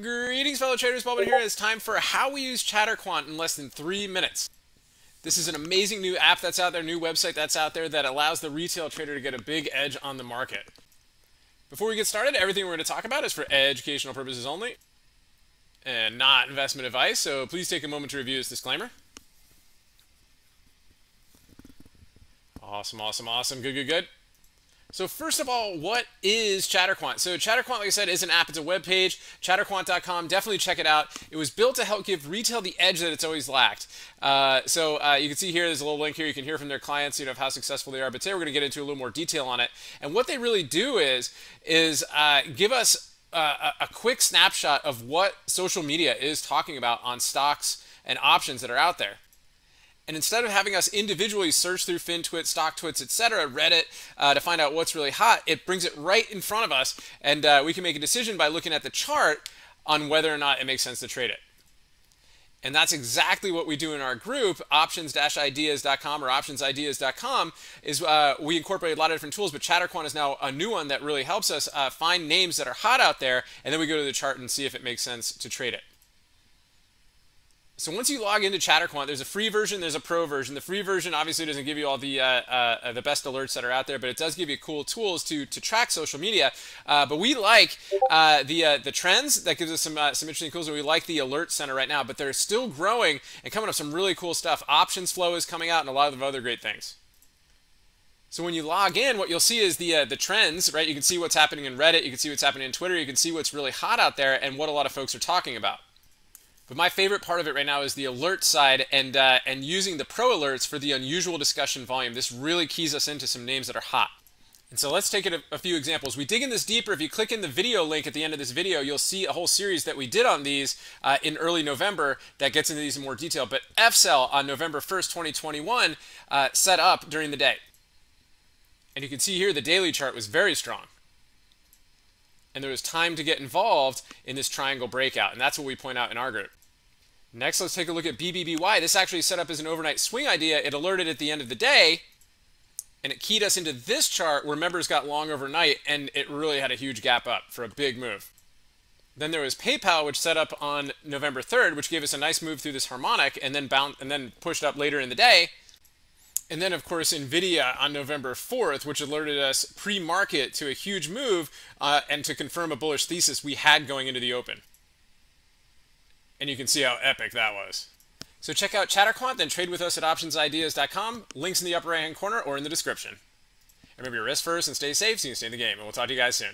Greetings, fellow traders. Bubba here. It's time for how we use ChatterQuant in less than 3 minutes. This is an amazing new app that's out there, new website that's out there that allows the retail trader to get a big edge on the market. Before we get started, everything we're going to talk about is for educational purposes only and not investment advice, so please take a moment to review this disclaimer. Awesome. Good. So first of all, what is ChatterQuant? So ChatterQuant, like I said, is an app. It's a web page, chatterquant.com. Definitely check it out. It was built to help give retail the edge that it's always lacked. You can see here, there's a little link here. You can hear from their clients, of how successful they are. But today we're going to get into a little more detail on it. And what they really do is give us a quick snapshot of what social media is talking about on stocks and options that are out there. And instead of having us individually search through FinTwit, StockTwits, etc., Reddit, to find out what's really hot, it brings it right in front of us, and we can make a decision by looking at the chart on whether or not it makes sense to trade it. And that's exactly what we do in our group, options-ideas.com or optionsideas.com, is we incorporate a lot of different tools, but ChatterQuant is now a new one that really helps us find names that are hot out there, and then we go to the chart and see if it makes sense to trade it. So once you log into ChatterQuant, there's a free version, there's a pro version. The free version obviously doesn't give you all the best alerts that are out there, but it does give you cool tools to track social media. But we like the trends. That gives us some interesting tools, and we like the alert center right now. But they're still growing and coming up some really cool stuff. Options flow is coming out, and a lot of other great things. So when you log in, what you'll see is the trends, right? You can see what's happening in Reddit, you can see what's happening in Twitter, you can see what's really hot out there, and what a lot of folks are talking about. But my favorite part of it right now is the alert side and using the pro alerts for the unusual discussion volume. This really keys us into some names that are hot. And so let's take it a few examples. We dig in this deeper. If you click in the video link at the end of this video, you'll see a whole series that we did on these in early November that gets into these in more detail. But FCell on November 1st, 2021 set up during the day. And you can see here the daily chart was very strong. And there was time to get involved in this triangle breakout. And that's what we point out in our group. Next, let's take a look at BBBY. This actually is set up as an overnight swing idea. It alerted at the end of the day, and it keyed us into this chart where members got long overnight, and it really had a huge gap up for a big move. Then there was PayPal, which set up on November 3rd, which gave us a nice move through this harmonic, and then pushed up later in the day. And then, of course, NVIDIA on November 4th, which alerted us pre-market to a huge move and to confirm a bullish thesis we had going into the open. And you can see how epic that was. So check out ChatterQuant, then trade with us at optionsideas.com. Links in the upper right-hand corner or in the description. Remember your risk first and stay safe so you can stay in the game. And we'll talk to you guys soon.